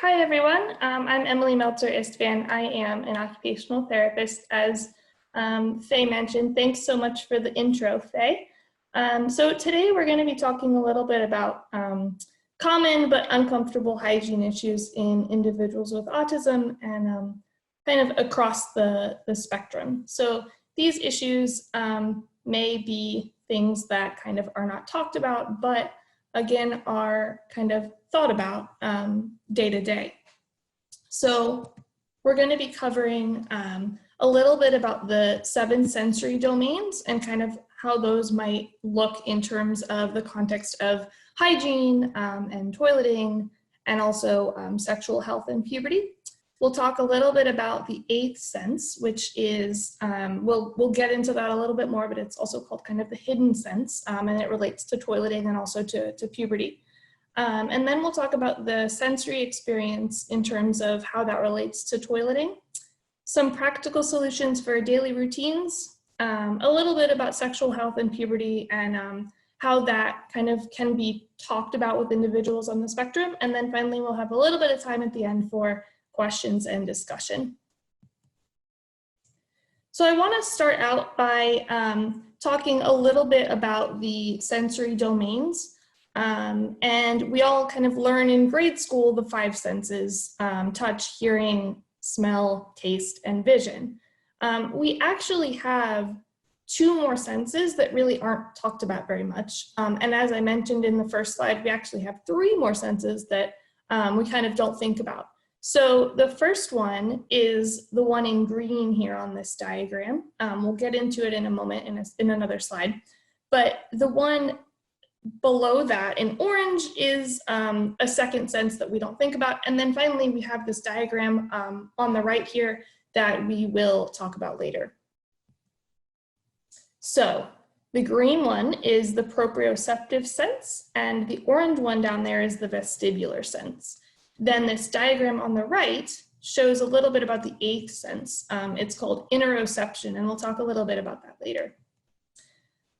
Hi everyone, I'm Emily Meltzer Istvan. I am an occupational therapist, as Faye mentioned. Thanks so much for the intro, Faye. So today we're going to be talking a little bit about common but uncomfortable hygiene issues in individuals with autism and kind of across the spectrum. So these issues may be things that kind of are not talked about, but again are kind of thought about day to day. So we're going to be covering a little bit about the 7 sensory domains and kind of how those might look in terms of the context of hygiene and toileting, and also sexual health and puberty. We'll talk a little bit about the 8th sense, which is, we'll get into that a little bit more, but it's also called kind of the hidden sense, and it relates to toileting and also to puberty. And then we'll talk about the sensory experience in terms of how that relates to toileting, some practical solutions for daily routines, a little bit about sexual health and puberty and how that kind of can be talked about with individuals on the spectrum. And then finally, we'll have a little bit of time at the end for questions and discussion. So I want to start out by talking a little bit about the sensory domains. And we all kind of learn in grade school the 5 senses, touch, hearing, smell, taste, and vision. We actually have 2 more senses that really aren't talked about very much. And as I mentioned in the first slide, we actually have 3 more senses that we kind of don't think about. So the first one is the one in green here on this diagram. We'll get into it in a moment in another slide. But the one below that in orange is a second sense that we don't think about. And then finally, we have this diagram on the right here that we will talk about later. So the green one is the proprioceptive sense, and the orange one down there is the vestibular sense. Then this diagram on the right shows a little bit about the 8th sense. It's called interoception, and we'll talk a little bit about that later.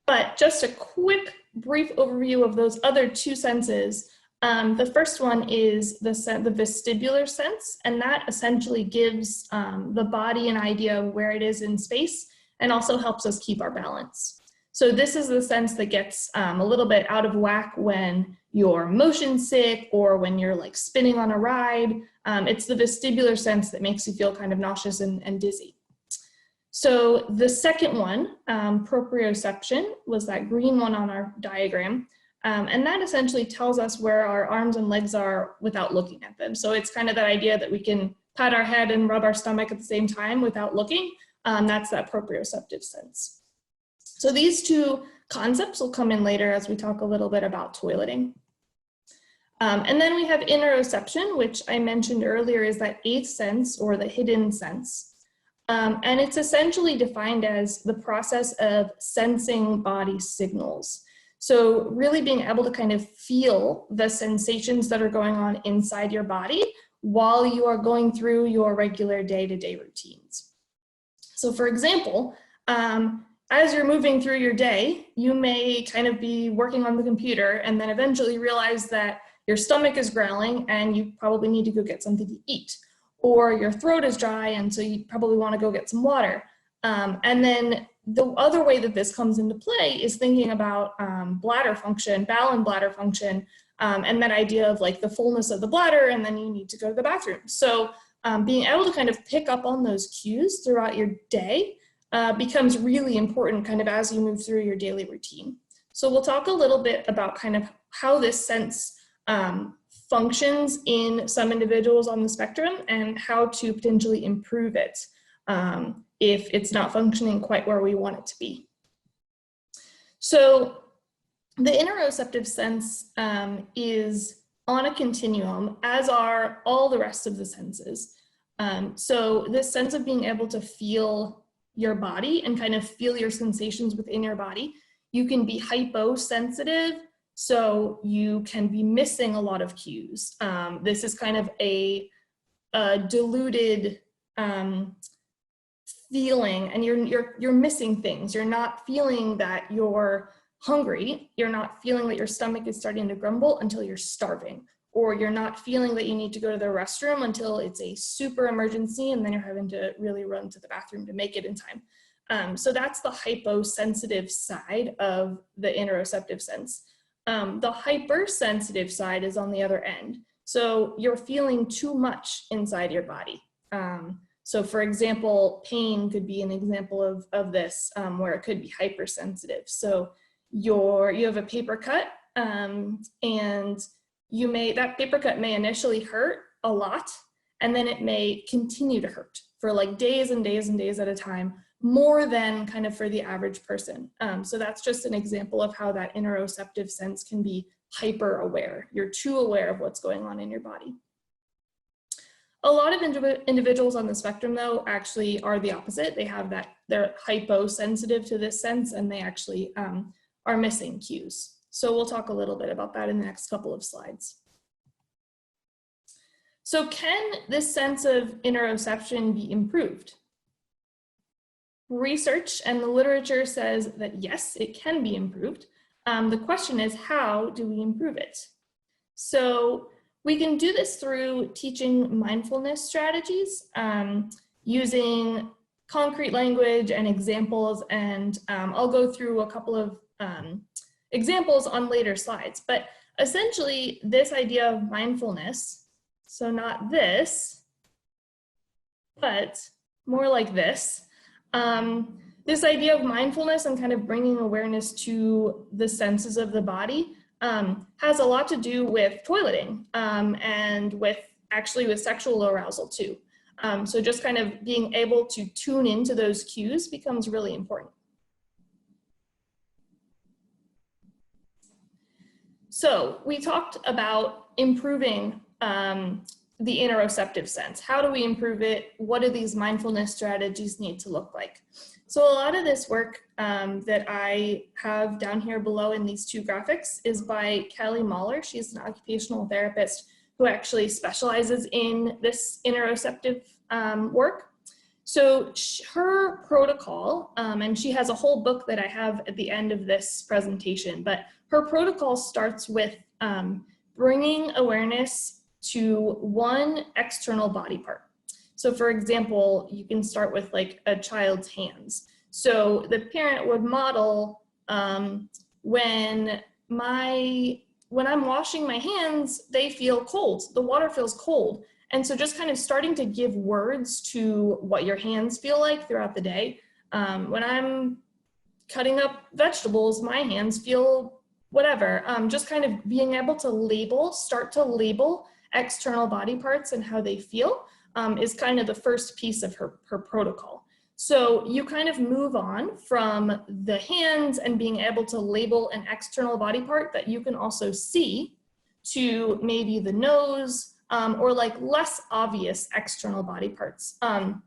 But just a quick, brief overview of those other 2 senses. The first one is the vestibular sense, and that essentially gives the body an idea of where it is in space and also helps us keep our balance. So this is the sense that gets a little bit out of whack when you're motion sick or when you're like spinning on a ride. It's the vestibular sense that makes you feel kind of nauseous and dizzy. So the second one, proprioception, was that green one on our diagram. And that essentially tells us where our arms and legs are without looking at them. So it's kind of that idea that we can pat our head and rub our stomach at the same time without looking. That's that proprioceptive sense. So these 2 concepts will come in later as we talk a little bit about toileting. And then we have interoception, which I mentioned earlier is that 8th sense or the hidden sense. And it's essentially defined as the process of sensing body signals. So really being able to kind of feel the sensations that are going on inside your body while you are going through your regular day-to-day routines. So for example, as you're moving through your day, you may kind of be working on the computer and then eventually realize that your stomach is growling and you probably need to go get something to eat. Or your throat is dry and so you probably want to go get some water. And then the other way that this comes into play is thinking about bladder function, bowel and bladder function, and that idea of like the fullness of the bladder and then you need to go to the bathroom. So being able to kind of pick up on those cues throughout your day becomes really important kind of as you move through your daily routine. So we'll talk a little bit about kind of how this sense functions in some individuals on the spectrum and how to potentially improve it if it's not functioning quite where we want it to be. So the interoceptive sense is on a continuum, as are all the rest of the senses. So this sense of being able to feel your body and kind of feel your sensations within your body, you can be hyposensitive, so you can be missing a lot of cues. This is kind of a diluted feeling, and you're missing things. You're not feeling that you're hungry. You're not feeling that your stomach is starting to grumble until you're starving, or you're not feeling that you need to go to the restroom until it's a super emergency and then you're having to really run to the bathroom to make it in time. So that's the hyposensitive side of the interoceptive sense. The hypersensitive side is on the other end. So you're feeling too much inside your body. So for example, pain could be an example of this, where it could be hypersensitive. So you have a paper cut, and that paper cut may initially hurt a lot, and then it may continue to hurt for like days and days and days at a time, more than kind of for the average person. So that's just an example of how that interoceptive sense can be hyper aware. You're too aware of what's going on in your body. A lot of individuals on the spectrum, though, actually are the opposite. They have that, they're hyposensitive to this sense, and they actually are missing cues. So we'll talk a little bit about that in the next couple of slides. So can this sense of interoception be improved? Research and the literature says that yes, it can be improved. The question is, how do we improve it? So we can do this through teaching mindfulness strategies, using concrete language and examples, and I'll go through a couple of examples on later slides. But essentially, this idea of mindfulness, so not this, but more like this, this idea of mindfulness and kind of bringing awareness to the senses of the body has a lot to do with toileting, and with sexual arousal too. So just kind of being able to tune into those cues becomes really important. So we talked about improving the interoceptive sense. How do we improve it? What do these mindfulness strategies need to look like? So a lot of this work that I have down here below in these two graphics is by Kelly Mahler. She's an occupational therapist who actually specializes in this interoceptive work. So her protocol, and she has a whole book that I have at the end of this presentation, but her protocol starts with bringing awareness to one external body part. So for example, you can start with like a child's hands. So the parent would model when I'm washing my hands, they feel cold. The water feels cold. And so just kind of starting to give words to what your hands feel like throughout the day. When I'm cutting up vegetables, my hands feel whatever. Just kind of being able to start to label external body parts and how they feel is kind of the first piece of her protocol. So you kind of move on from the hands and being able to label an external body part that you can also see to maybe the nose, or like less obvious external body parts. And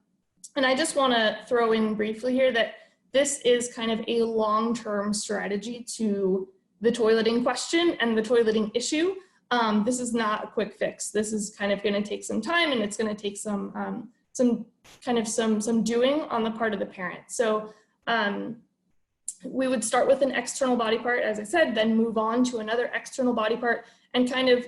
I just want to throw in briefly here that this is kind of a long-term strategy to the toileting question and the toileting issue. This is not a quick fix. This is kind of going to take some time, and it's going to take some doing on the part of the parent. So we would start with an external body part, as I said, then move on to another external body part and kind of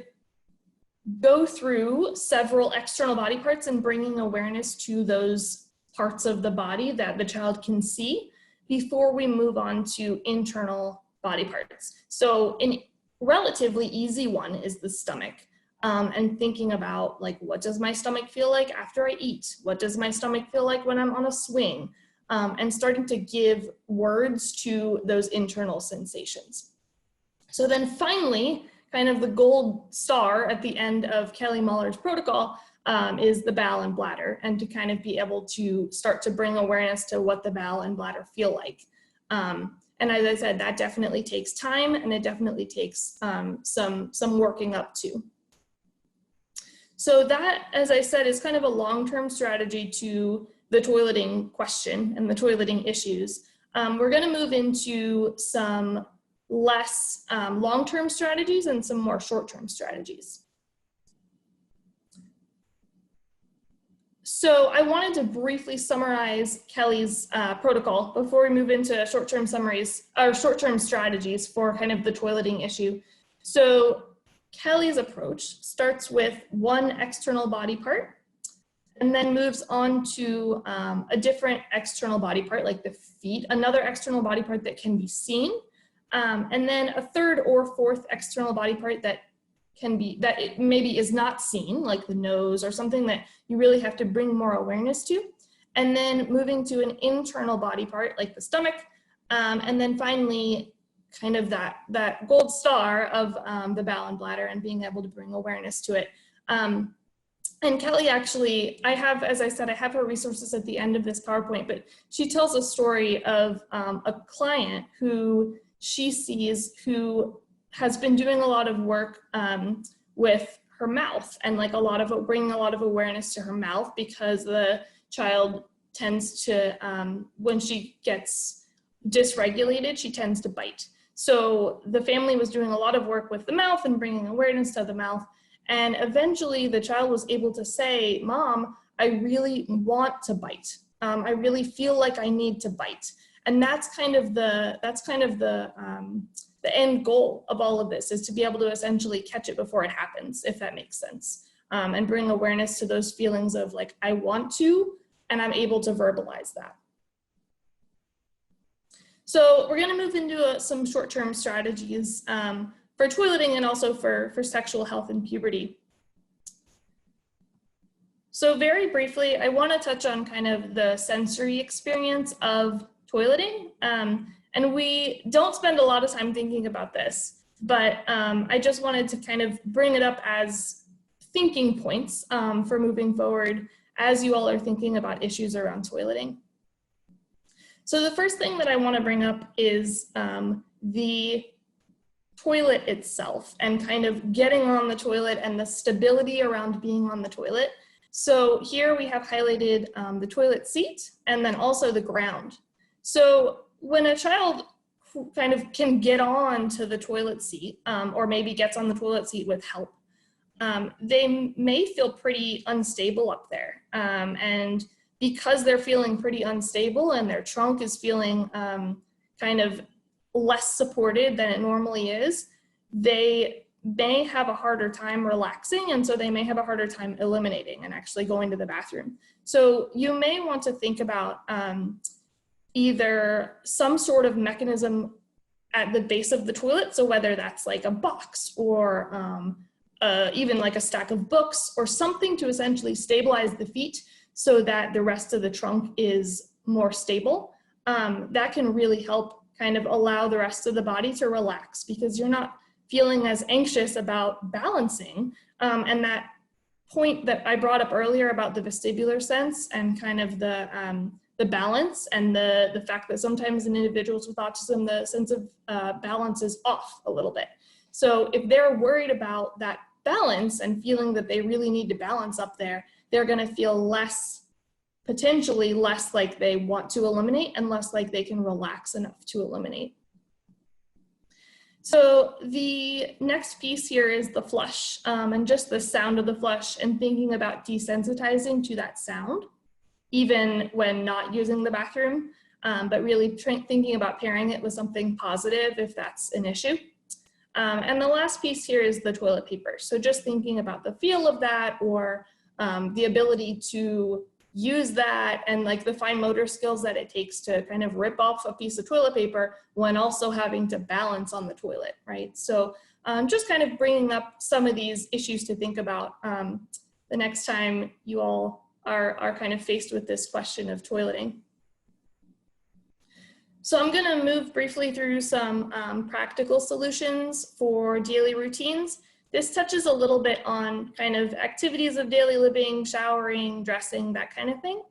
go through several external body parts and bringing awareness to those parts of the body that the child can see before we move on to internal body parts. So a relatively easy one is the stomach, and thinking about like, what does my stomach feel like after I eat? What does my stomach feel like when I'm on a swing? And starting to give words to those internal sensations. So then finally, kind of the gold star at the end of Kelly Mahler's protocol is the bowel and bladder, and to kind of be able to start to bring awareness to what the bowel and bladder feel like. And as I said, that definitely takes time, and it definitely takes some working up to. So that, as I said, is kind of a long-term strategy to the toileting question and the toileting issues. We're going to move into some less long-term strategies and some more short-term strategies. So I wanted to briefly summarize Kelly's protocol before we move into short-term summaries or short-term strategies for kind of the toileting issue. So Kelly's approach starts with one external body part and then moves on to a different external body part, like the feet, another external body part that can be seen, and then a third or fourth external body part that it maybe is not seen, like the nose or something that you really have to bring more awareness to, and then moving to an internal body part like the stomach, and then finally kind of that gold star of the bowel and bladder and being able to bring awareness to it. And Kelly actually, as I said, I have her resources at the end of this PowerPoint, but she tells a story of a client who she sees who has been doing a lot of work with her mouth and like bringing a lot of awareness to her mouth, because the child tends to, when she gets dysregulated, she tends to bite. So the family was doing a lot of work with the mouth and bringing awareness to the mouth. And eventually the child was able to say, "Mom, I really want to bite. I really feel like I need to bite." And that's kind of the end goal of all of this, is to be able to essentially catch it before it happens, if that makes sense, and bring awareness to those feelings of like, I want to, and I'm able to verbalize that. So we're going to move into some short-term strategies for toileting and also for sexual health and puberty. So very briefly, I want to touch on kind of the sensory experience of toileting. And we don't spend a lot of time thinking about this, but I just wanted to kind of bring it up as thinking points for moving forward as you all are thinking about issues around toileting. So the first thing that I want to bring up is the toilet itself and kind of getting on the toilet and the stability around being on the toilet. So here we have highlighted the toilet seat and then also the ground. So when a child kind of can get on to the toilet seat or maybe gets on the toilet seat with help, they may feel pretty unstable up there. And because they're feeling pretty unstable and their trunk is feeling kind of less supported than it normally is, they may have a harder time relaxing, and so they may have a harder time eliminating and actually going to the bathroom. So you may want to think about either some sort of mechanism at the base of the toilet, so whether that's like a box or even like a stack of books or something to essentially stabilize the feet so that the rest of the trunk is more stable. That can really help kind of allow the rest of the body to relax, because you're not feeling as anxious about balancing. And that point that I brought up earlier about the vestibular sense and kind of the balance and the fact that sometimes in individuals with autism, the sense of balance is off a little bit. So if they're worried about that balance and feeling that they really need to balance up there, they're going to feel potentially less like they want to eliminate and less like they can relax enough to eliminate. So the next piece here is the flush and just the sound of the flush and thinking about desensitizing to that sound, even when not using the bathroom, but really thinking about pairing it with something positive if that's an issue. And the last piece here is the toilet paper. So just thinking about the feel of that, or the ability to use that and like the fine motor skills that it takes to kind of rip off a piece of toilet paper when also having to balance on the toilet, right? So just kind of bringing up some of these issues to think about the next time you all are kind of faced with this question of toileting. So I'm going to move briefly through some practical solutions for daily routines. This touches a little bit on kind of activities of daily living, showering, dressing, that kind of thing.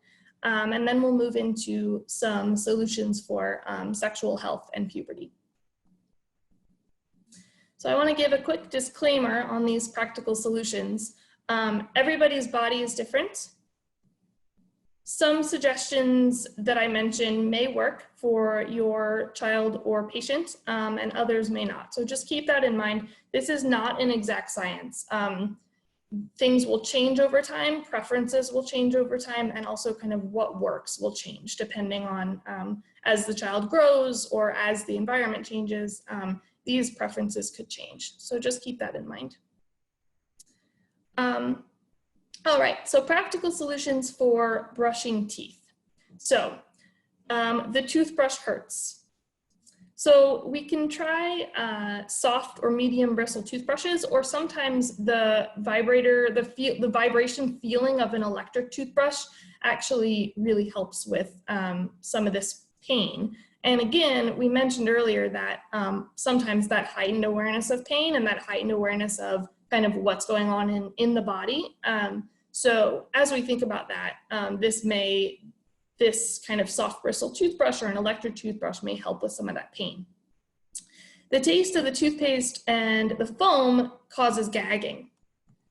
And then we'll move into some solutions for sexual health and puberty. So I want to give a quick disclaimer on these practical solutions. Everybody's body is different. Some suggestions that I mentioned may work for your child or patient, and others may not. So just keep that in mind. This is not an exact science. Things will change over time, preferences will change over time, and also kind of what works will change depending on as the child grows or as the environment changes, these preferences could change. So just keep that in mind. All right, so practical solutions for brushing teeth. So the toothbrush hurts. So we can try soft or medium bristle toothbrushes, or sometimes the vibrator, the vibration feeling of an electric toothbrush actually really helps with some of this pain. And again, we mentioned earlier that sometimes that heightened awareness of pain and that heightened awareness of kind of what's going on in the body. So as we think about that, this kind of soft bristle toothbrush or an electric toothbrush may help with some of that pain. The taste of the toothpaste and the foam causes gagging.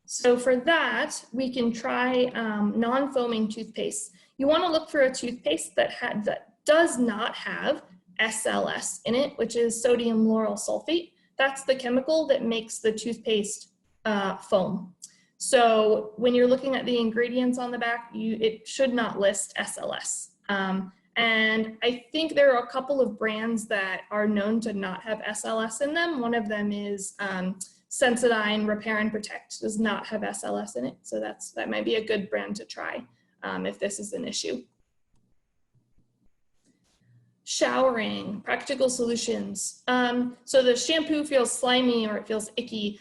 So for that, we can try non-foaming toothpaste. You want to look for a toothpaste that does not have SLS in it, which is sodium lauryl sulfate. That's the chemical that makes the toothpaste foam. So when you're looking at the ingredients on the back, it should not list SLS. And I think there are a couple of brands that are known to not have SLS in them. One of them is Sensodyne Repair and Protect, does not have SLS in it. So that might be a good brand to try if this is an issue. Showering, practical solutions. So the shampoo feels slimy or it feels icky.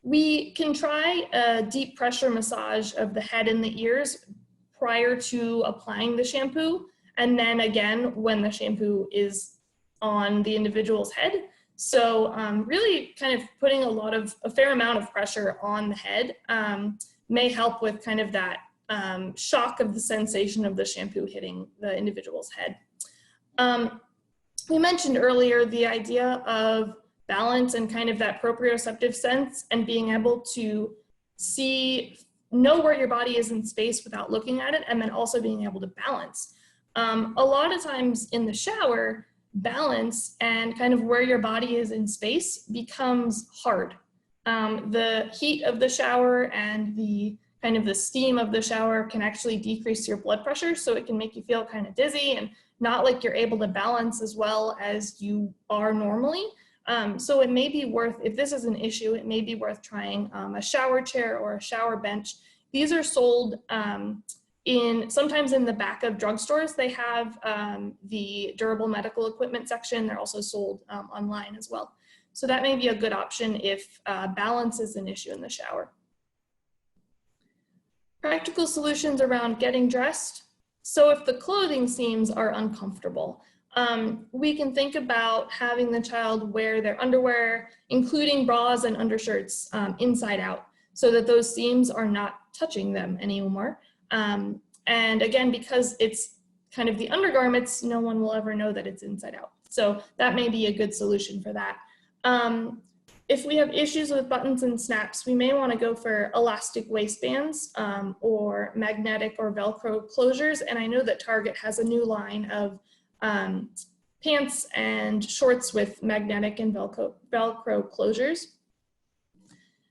We can try a deep pressure massage of the head and the ears prior to applying the shampoo, and then again when the shampoo is on the individual's head. So really kind of putting a fair amount of pressure on the head may help with kind of that shock of the sensation of the shampoo hitting the individual's head. We mentioned earlier the idea of balance and kind of that proprioceptive sense and being able to know where your body is in space without looking at it, and then also being able to balance. A lot of times in the shower, balance and kind of where your body is in space becomes hard. The heat of the shower and the kind of the steam of the shower can actually decrease your blood pressure, so it can make you feel kind of dizzy and not like you're able to balance as well as you are normally. So it may be worth, if this is an issue, it may be worth trying a shower chair or a shower bench. These are sold sometimes in the back of drugstores. They have the durable medical equipment section. They're also sold online as well. So that may be a good option if balance is an issue in the shower. Practical solutions around getting dressed. So if the clothing seams are uncomfortable, we can think about having the child wear their underwear, including bras and undershirts, inside out, so that those seams are not touching them anymore. And again, because it's kind of the undergarments, no one will ever know that it's inside out. So that may be a good solution for that. If we have issues with buttons and snaps, we may want to go for elastic waistbands or magnetic or Velcro closures. And I know that Target has a new line of pants and shorts with magnetic and Velcro closures.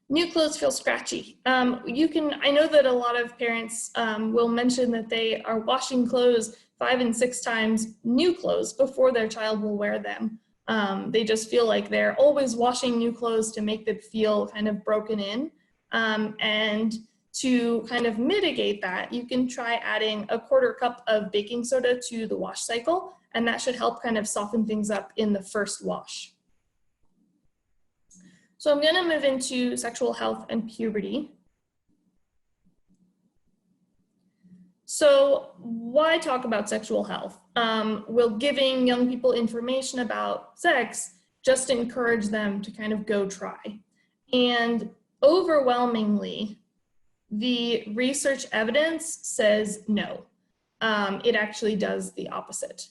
New clothes feel scratchy. I know that a lot of parents will mention that they are washing clothes 5 and 6 times, new clothes, before their child will wear them. They just feel like they're always washing new clothes to make them feel kind of broken in. And to kind of mitigate that, you can try adding a 1/4 cup of baking soda to the wash cycle, and that should help kind of soften things up in the first wash. So I'm going to move into sexual health and puberty. So why talk about sexual health? Will giving young people information about sex just encourage them to kind of go try? And overwhelmingly, the research evidence says no. It actually does the opposite.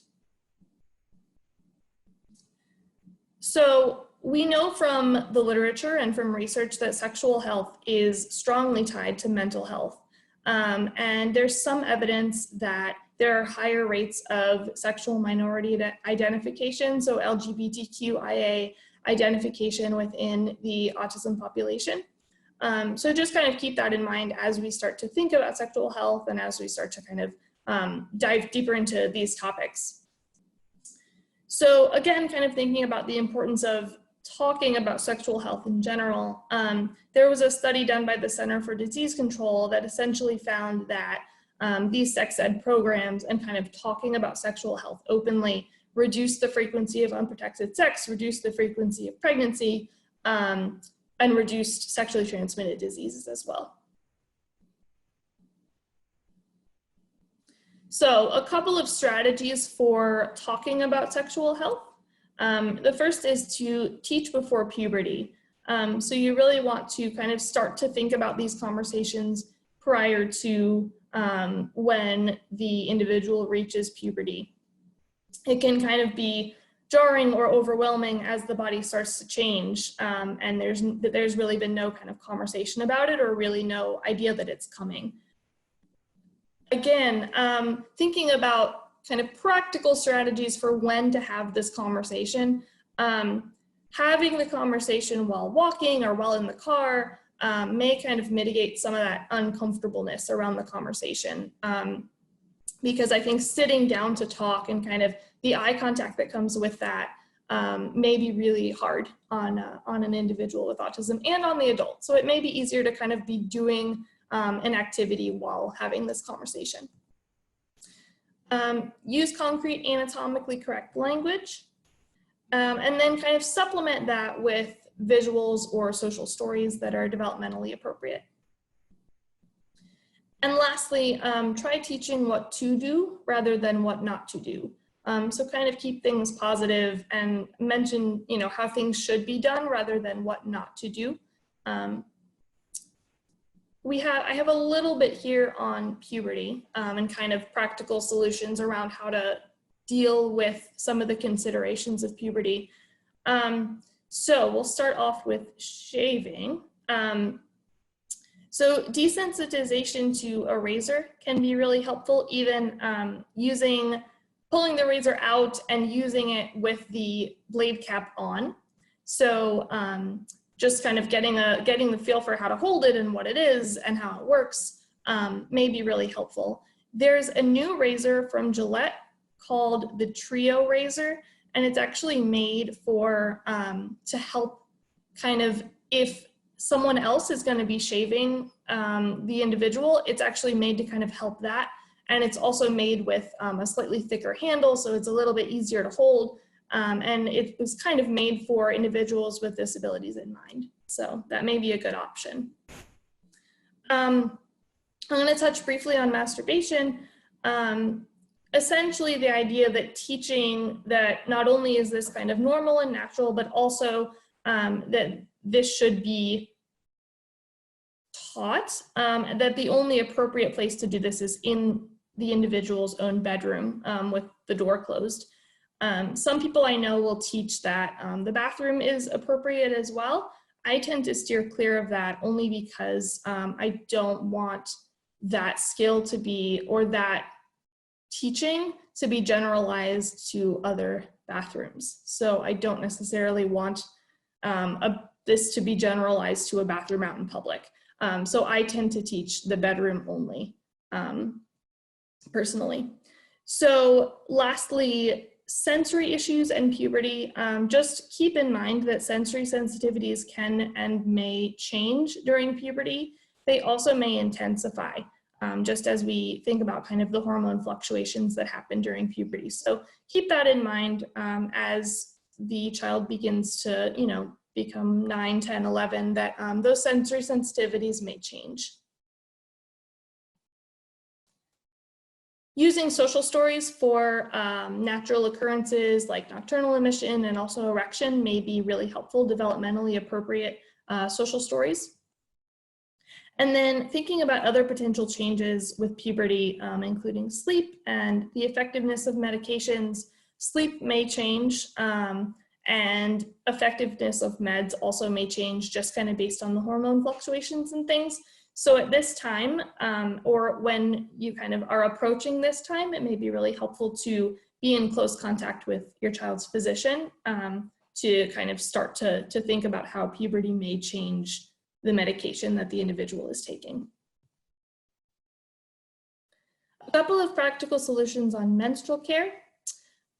So we know from the literature and from research that sexual health is strongly tied to mental health. And there's some evidence that there are higher rates of sexual minority identification, so LGBTQIA identification within the autism population. So just kind of keep that in mind as we start to think about sexual health and as we start to kind of dive deeper into these topics. So again, kind of thinking about the importance of talking about sexual health in general, there was a study done by the Center for Disease Control that essentially found that these sex ed programs and kind of talking about sexual health openly reduced the frequency of unprotected sex, reduced the frequency of pregnancy, and reduced sexually transmitted diseases as well. So a couple of strategies for talking about sexual health. The first is to teach before puberty. So you really want to kind of start to think about these conversations prior to when the individual reaches puberty. It can kind of be jarring or overwhelming as the body starts to change, and there's really been no kind of conversation about it or really no idea that it's coming. Again, thinking about kind of practical strategies for when to have this conversation. Having the conversation while walking or while in the car may kind of mitigate some of that uncomfortableness around the conversation. Because I think sitting down to talk and kind of the eye contact that comes with that may be really hard on an individual with autism and on the adult. So it may be easier to kind of be doing an activity while having this conversation. Use concrete, anatomically correct language, and then kind of supplement that with visuals or social stories that are developmentally appropriate. And lastly, try teaching what to do rather than what not to do. So kind of keep things positive and mention, how things should be done rather than what not to do. I have a little bit here on puberty and kind of practical solutions around how to deal with some of the considerations of puberty. So we'll start off with shaving. So desensitization to a razor can be really helpful, even pulling the razor out and using it with the blade cap on. So just kind of getting the feel for how to hold it and what it is and how it works may be really helpful. There's a new razor from Gillette called the Trio razor, and it's actually made for to help kind of, if someone else is going to be shaving the individual, it's actually made to kind of help that. And it's also made with a slightly thicker handle, so it's a little bit easier to hold. And it was kind of made for individuals with disabilities in mind. So that may be a good option. I'm going to touch briefly on masturbation. Essentially the idea that teaching that not only is this kind of normal and natural, but also that this should be taught, that the only appropriate place to do this is in the individual's own bedroom with the door closed. Some people I know will teach that the bathroom is appropriate as well. I tend to steer clear of that only because I don't want that skill to be, or that teaching to be generalized to other bathrooms. So I don't necessarily want this to be generalized to a bathroom out in public. So I tend to teach the bedroom only, personally. So lastly, sensory issues and puberty. Just keep in mind that sensory sensitivities can and may change during puberty. They also may intensify, just as we think about kind of the hormone fluctuations that happen during puberty. So keep that in mind as the child begins to, become 9, 10, 11, that those sensory sensitivities may change. Using social stories for natural occurrences like nocturnal emission and also erection may be really helpful, developmentally appropriate social stories. And then thinking about other potential changes with puberty, including sleep and the effectiveness of medications. Sleep may change and effectiveness of meds also may change, just kind of based on the hormone fluctuations and things. So at this time, or when you kind of are approaching this time, it may be really helpful to be in close contact with your child's physician to kind of start to think about how puberty may change the medication that the individual is taking. A couple of practical solutions on menstrual care.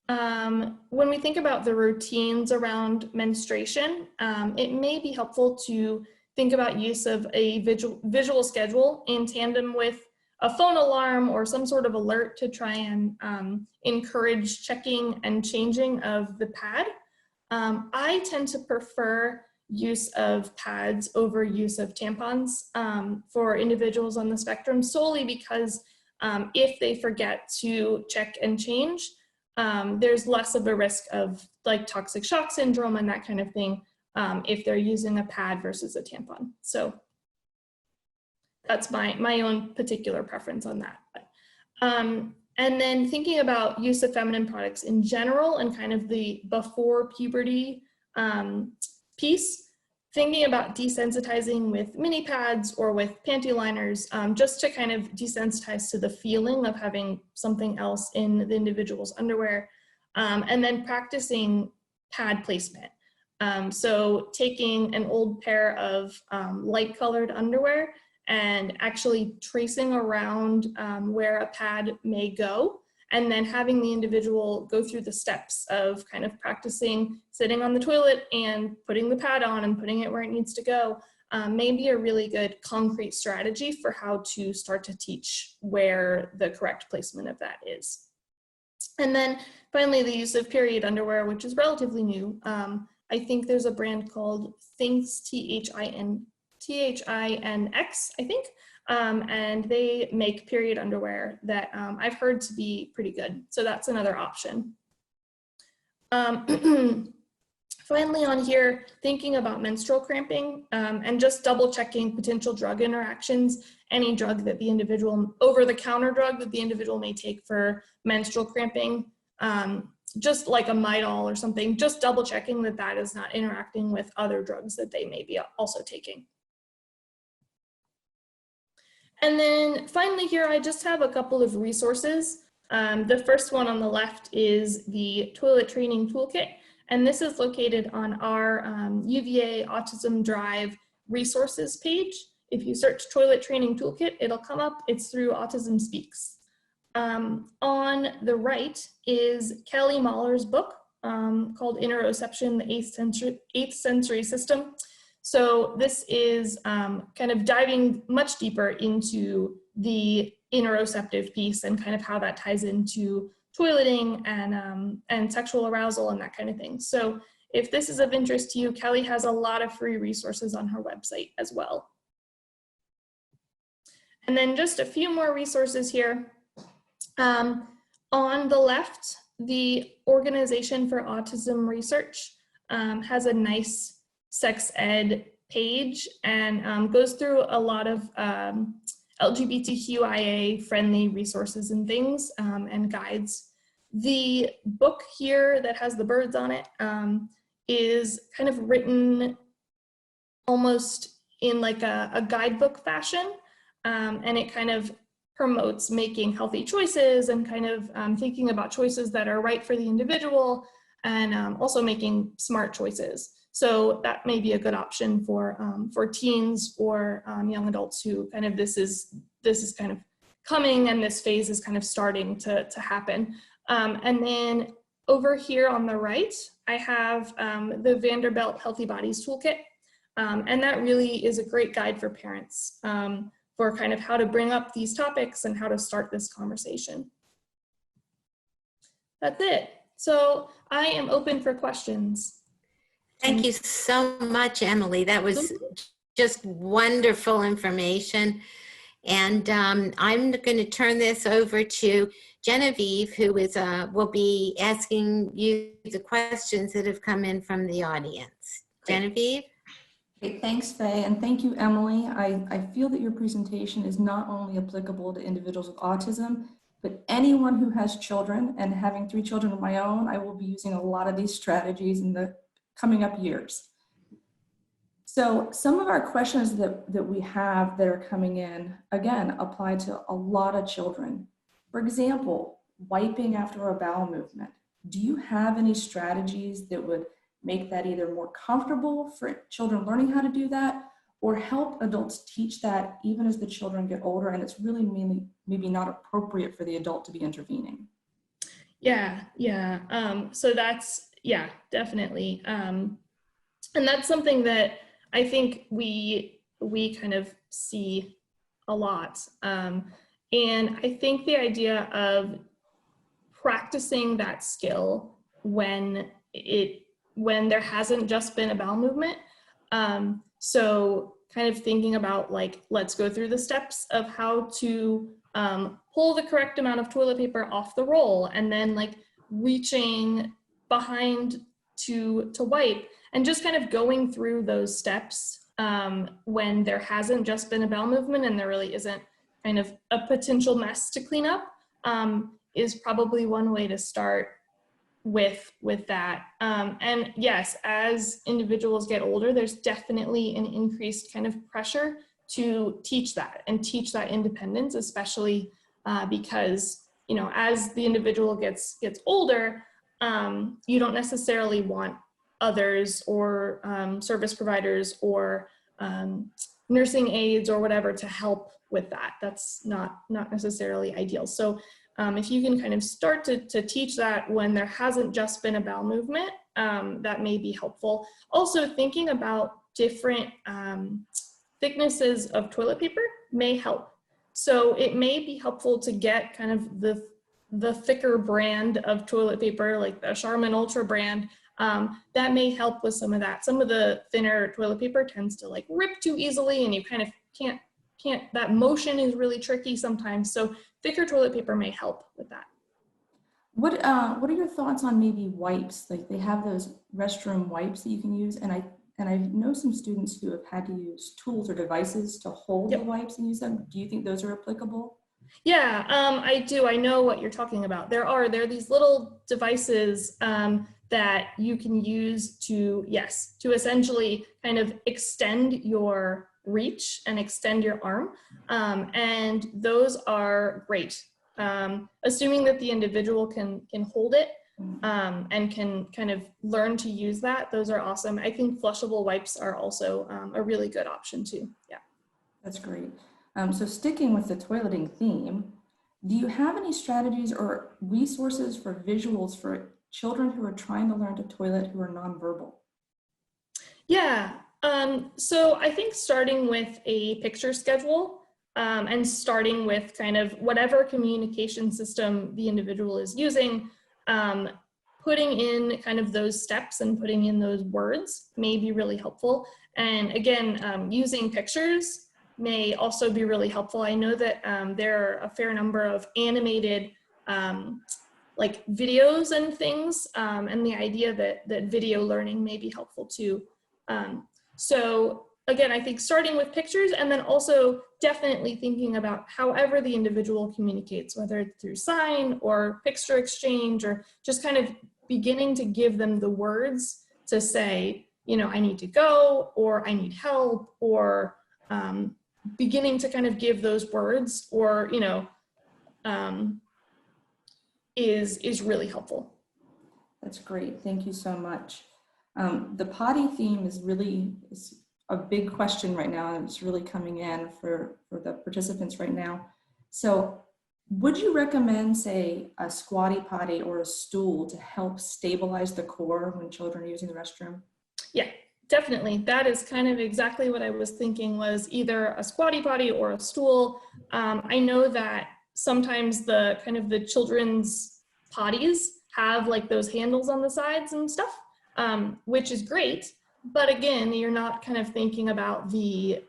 When we think about the routines around menstruation, it may be helpful to think about use of a visual schedule in tandem with a phone alarm or some sort of alert to try and encourage checking and changing of the pad. I tend to prefer use of pads over use of tampons for individuals on the spectrum, solely because if they forget to check and change, there's less of a risk of like toxic shock syndrome and that kind of thing if they're using a pad versus a tampon. So that's my own particular preference on that. And then thinking about use of feminine products in general and kind of the before puberty piece, thinking about desensitizing with mini pads or with panty liners, just to kind of desensitize to the feeling of having something else in the individual's underwear, and then practicing pad placement. So taking an old pair of light colored underwear and actually tracing around where a pad may go, and then having the individual go through the steps of kind of practicing sitting on the toilet and putting the pad on and putting it where it needs to go, may be a really good concrete strategy for how to start to teach where the correct placement of that is. And then finally, the use of period underwear, which is relatively new. I think there's a brand called Thinx, THINX, I think, and they make period underwear that I've heard to be pretty good. So that's another option. Finally on here, thinking about menstrual cramping and just double checking potential drug interactions, any drug that the individual, over-the-counter drug that the individual may take for menstrual cramping, just like a Midol or something, just double checking that that is not interacting with other drugs that they may be also taking. And then finally here, I just have a couple of resources. The first one on the left is the Toilet Training Toolkit, and this is located on our UVA Autism Drive resources page. If you search Toilet Training Toolkit, it'll come up. It's through Autism Speaks. On the right is Kelly Mahler's book called Interoception, the Eighth Sensory System. So this is kind of diving much deeper into the interoceptive piece and kind of how that ties into toileting and sexual arousal and that kind of thing. So if this is of interest to you, Kelly has a lot of free resources on her website as well. And then just a few more resources here. On the left, the Organization for Autism Research has a nice sex ed page and goes through a lot of LGBTQIA friendly resources and things and guides. The book here that has the birds on it is kind of written almost in like a guidebook fashion, and it kind of promotes making healthy choices and kind of thinking about choices that are right for the individual and also making smart choices. So that may be a good option for teens or young adults who kind of this is kind of coming and this phase is kind of starting to happen. And then over here on the right, I have the Vanderbilt Healthy Bodies Toolkit, and that really is a great guide for parents for kind of how to bring up these topics and how to start this conversation. That's it. So I am open for questions. Thank you so much, Emily. That was just wonderful information. And I'm going to turn this over to Genevieve, who is will be asking you the questions that have come in from the audience. Great. Genevieve? Great. Thanks, Faye, and thank you, Emily. I feel that your presentation is not only applicable to individuals with autism, but anyone who has children, and having 3 children of my own, I will be using a lot of these strategies in the coming up years. So some of our questions that we have that are coming in, again, apply to a lot of children. For example, wiping after a bowel movement. Do you have any strategies that would make that either more comfortable for children learning how to do that, or help adults teach that even as the children get older and it's really maybe not appropriate for the adult to be intervening? So that's, yeah, definitely. And that's something that I think we kind of see a lot. And I think the idea of practicing that skill when there hasn't just been a bowel movement. So kind of thinking about like, let's go through the steps of how to pull the correct amount of toilet paper off the roll, and then like reaching behind to wipe, and just kind of going through those steps when there hasn't just been a bowel movement and there really isn't kind of a potential mess to clean up, is probably one way to start with that. And yes, as individuals get older, there's definitely an increased kind of pressure to teach that and teach that independence, especially because, you know, as the individual gets older, you don't necessarily want others or service providers or nursing aides or whatever to help with that. That's not necessarily ideal. So if you can kind of start to teach that when there hasn't just been a bowel movement, that may be helpful. Also, thinking about different thicknesses of toilet paper may help. So it may be helpful to get kind of the thicker brand of toilet paper, like the Charmin Ultra brand. That may help with some of that. Some of the thinner toilet paper tends to like rip too easily, and you kind of can't, that motion is really tricky sometimes. So thicker toilet paper may help with that. What are your thoughts on maybe wipes? Like they have those restroom wipes that you can use, and I know some students who have had to use tools or devices to hold the wipes and use them. Do you think those are applicable? Yeah, I do. I know what you're talking about. There are these little devices that you can use to essentially kind of extend your reach and extend your arm. And those are great. Assuming that the individual can hold it and can kind of learn to use that, those are awesome. I think flushable wipes are also a really good option too. Yeah. That's great. So sticking with the toileting theme, do you have any strategies or resources for visuals for children who are trying to learn to toilet who are nonverbal? Yeah, so I think starting with a picture schedule and starting with kind of whatever communication system the individual is using, putting in kind of those steps and putting in those words may be really helpful. And again, using pictures may also be really helpful. I know that there are a fair number of animated like videos and things, and the idea that video learning may be helpful too. So again, I think starting with pictures, and then also definitely thinking about however the individual communicates, whether it's through sign or picture exchange, or just kind of beginning to give them the words to say, you know, I need to go, or I need help, or beginning to kind of give those words, or, you know, is really helpful. That's great. Thank you so much. The potty theme is a big question right now, and it's really coming in for the participants right now. So would you recommend, say, a squatty potty or a stool to help stabilize the core when children are using the restroom? Yeah, definitely. That is kind of exactly what I was thinking, was either a squatty potty or a stool. I know that sometimes the kind of the children's potties have like those handles on the sides and stuff, which is great. But again, you're not kind of thinking about the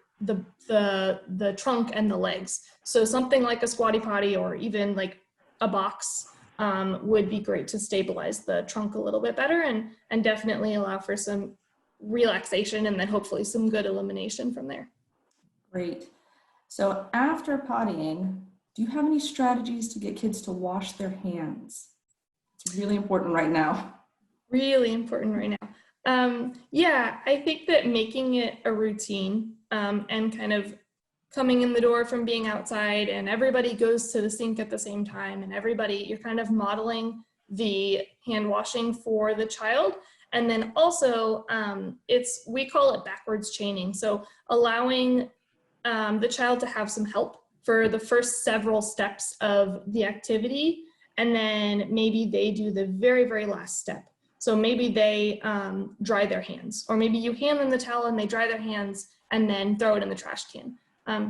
trunk and the legs. So something like a squatty potty or even like a box would be great to stabilize the trunk a little bit better, and definitely allow for some relaxation and then hopefully some good elimination from there. Great. So after pottying, do you have any strategies to get kids to wash their hands? It's really important right now. Really important right now. Yeah, I think that making it a routine and kind of coming in the door from being outside, and everybody goes to the sink at the same time, and you're kind of modeling the hand washing for the child. And then also we call it backwards chaining. So allowing the child to have some help for the first several steps of the activity, and then maybe they do the very, very last step. So maybe they dry their hands, or maybe you hand them the towel and they dry their hands and then throw it in the trash can,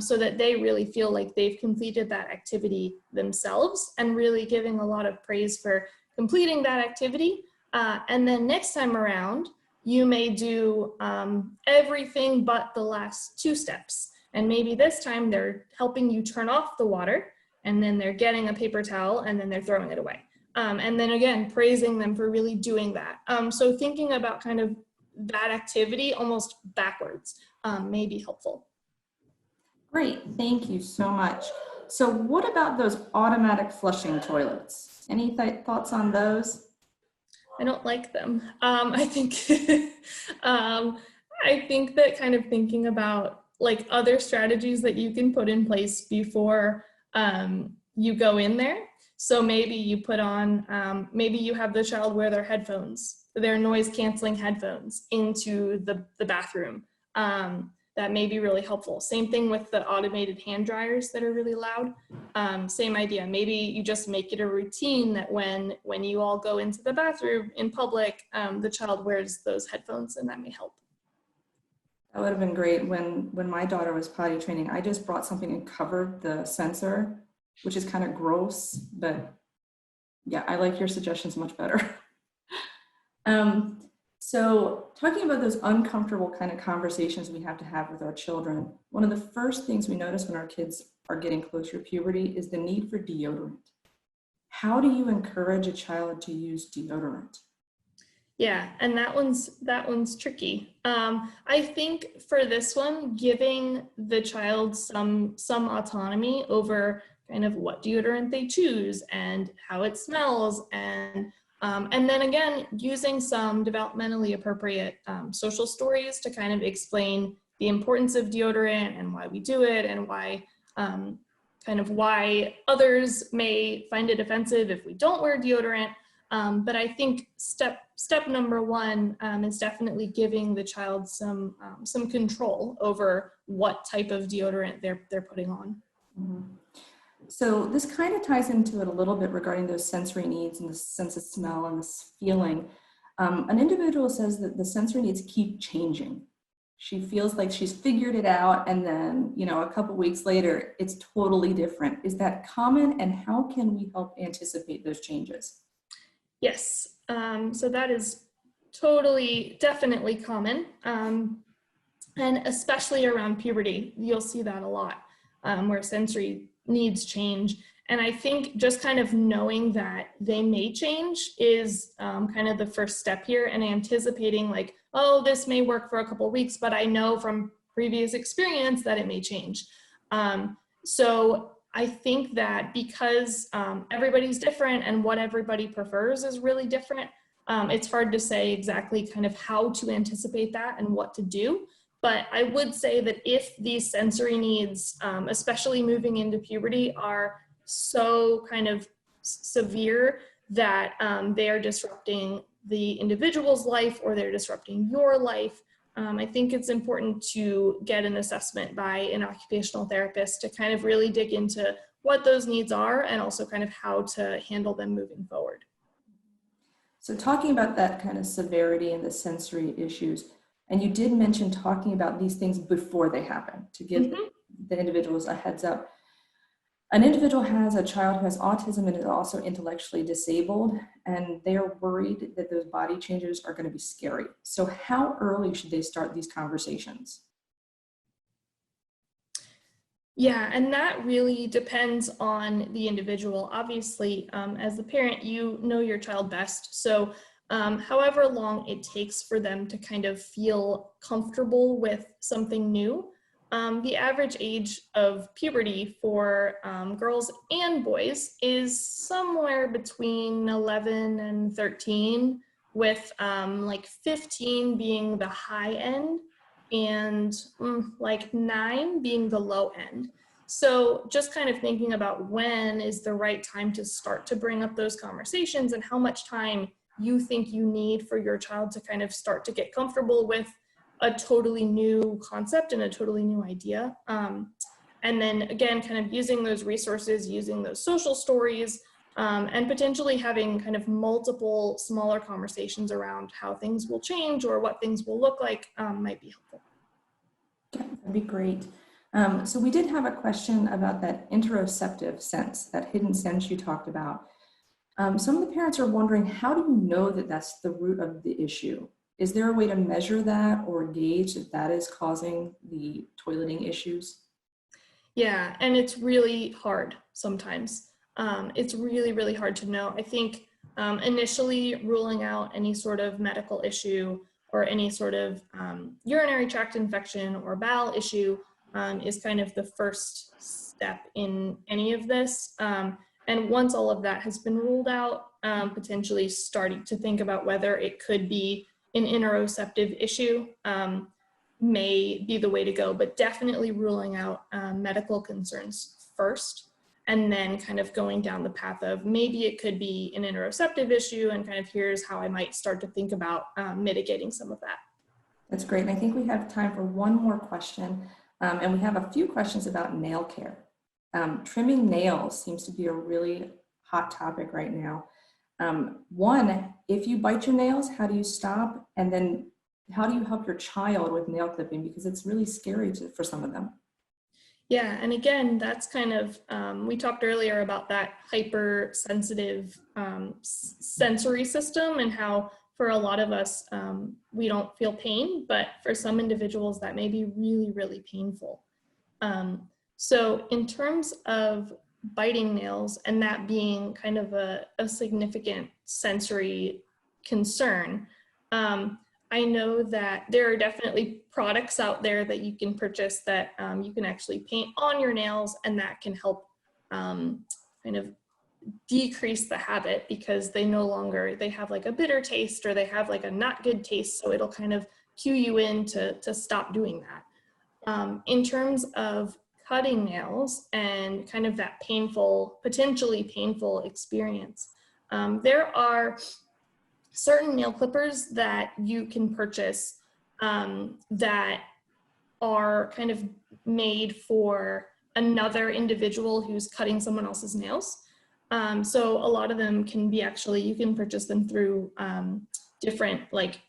so that they really feel like they've completed that activity themselves, and really giving a lot of praise for completing that activity. And then next time around, you may do everything but the last 2 steps. And maybe this time they're helping you turn off the water, and then they're getting a paper towel, and then they're throwing it away. And then again, praising them for really doing that. So thinking about kind of that activity almost backwards may be helpful. Great, thank you so much. So what about those automatic flushing toilets? Any thoughts on those? I don't like them. I think I think that kind of thinking about like other strategies that you can put in place before you go in there. So maybe you put on, maybe you have the child wear their headphones, their noise canceling headphones into the bathroom. That may be really helpful. Same thing with the automated hand dryers that are really loud. Same idea. Maybe you just make it a routine that when you all go into the bathroom in public, the child wears those headphones, and that may help. That would have been great. When my daughter was potty training, I just brought something and covered the sensor, which is kind of gross, but yeah, I like your suggestions much better. So talking about those uncomfortable kind of conversations we have to have with our children, one of the first things we notice when our kids are getting closer to puberty is the need for deodorant. How do you encourage a child to use deodorant? Yeah, and that one's tricky. I think for this one, giving the child some autonomy over kind of what deodorant they choose and how it smells, and then again, using some developmentally appropriate social stories to kind of explain the importance of deodorant and why we do it, and why kind of why others may find it offensive if we don't wear deodorant. But I think step number 1 is definitely giving the child some control over what type of deodorant they're putting on. Mm-hmm. So this kind of ties into it a little bit regarding those sensory needs and the sense of smell and this feeling. An individual says that the sensory needs keep changing. She feels like she's figured it out, and then, a couple weeks later, it's totally different. Is that common, and how can we help anticipate those changes? Yes, so that is definitely common, and especially around puberty, you'll see that a lot, where sensory needs change. And I think just kind of knowing that they may change is kind of the first step here, and anticipating like, oh, this may work for a couple of weeks, but I know from previous experience that it may change. So I think that because everybody's different and what everybody prefers is really different, it's hard to say exactly kind of how to anticipate that and what to do. But I would say that if these sensory needs, especially moving into puberty, are so kind of severe that they are disrupting the individual's life, or they're disrupting your life, I think it's important to get an assessment by an occupational therapist to kind of really dig into what those needs are, and also kind of how to handle them moving forward. So talking about that kind of severity and the sensory issues, and you did mention talking about these things before they happen to give the individuals a heads up. An individual has a child who has autism and is also intellectually disabled, and they are worried that those body changes are going to be scary. So how early should they start these conversations? Yeah, and that really depends on the individual. Obviously, as the parent, you know your child best. So however long it takes for them to kind of feel comfortable with something new. The average age of puberty for girls and boys is somewhere between 11 and 13, with like 15 being the high end and like 9 being the low end. So just kind of thinking about when is the right time to start to bring up those conversations, and how much time you think you need for your child to kind of start to get comfortable with a totally new concept and a totally new idea. And then again, kind of using those resources, using those social stories and potentially having kind of multiple smaller conversations around how things will change or what things will look like might be helpful. Yeah, that'd be great. So we did have a question about that interoceptive sense, that hidden sense you talked about. Some of the parents are wondering, how do you know that that's the root of the issue? Is there a way to measure that or gauge that that is causing the toileting issues? Yeah, and it's really hard sometimes. It's really, really hard to know. I think initially ruling out any sort of medical issue or any sort of urinary tract infection or bowel issue is kind of the first step in any of this. And once all of that has been ruled out, potentially starting to think about whether it could be an interoceptive issue may be the way to go, but definitely ruling out medical concerns first, and then kind of going down the path of maybe it could be an interoceptive issue, and kind of here's how I might start to think about mitigating some of that. That's great. And I think we have time for one more question. And we have a few questions about nail care. Trimming nails seems to be a really hot topic right now. One, if you bite your nails, how do you stop? And then how do you help your child with nail clipping? Because it's really scary for some of them. Yeah, and again, that's kind of, we talked earlier about that hypersensitive sensory system and how for a lot of us, we don't feel pain, but for some individuals that may be really, really painful. So in terms of biting nails and that being kind of a significant sensory concern, I know that there are definitely products out there that you can purchase that you can actually paint on your nails, and that can help kind of decrease the habit because they have like a bitter taste or they have like a not good taste. So it'll kind of cue you in to stop doing that. In terms of cutting nails and kind of that potentially painful experience, there are certain nail clippers that you can purchase that are kind of made for another individual who's cutting someone else's nails. So a lot of them can be you can purchase them through different like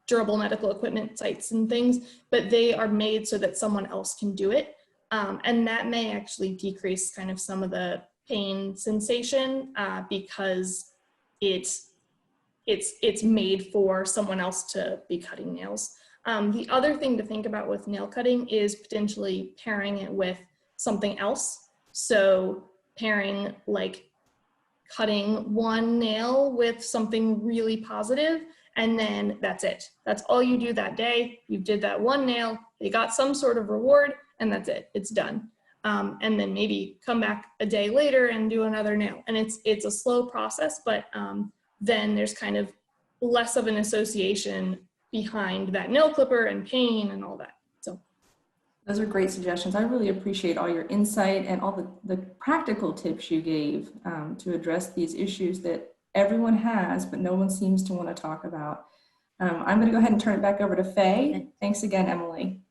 durable medical equipment sites and things, but they are made so that someone else can do it. And that may actually decrease kind of some of the pain sensation because it's made for someone else to be cutting nails. The other thing to think about with nail cutting is potentially pairing it with something else. So pairing like cutting one nail with something really positive, and then that's it. That's all you do that day. You did that one nail, they got some sort of reward, and that's it, it's done. And then maybe come back a day later and do another nail. And it's a slow process, but then there's kind of less of an association behind that nail clipper and pain and all that. So those are great suggestions. I really appreciate all your insight and all the practical tips you gave to address these issues that everyone has, but no one seems to want to talk about. I'm going to go ahead and turn it back over to Faye. Thanks again, Emily.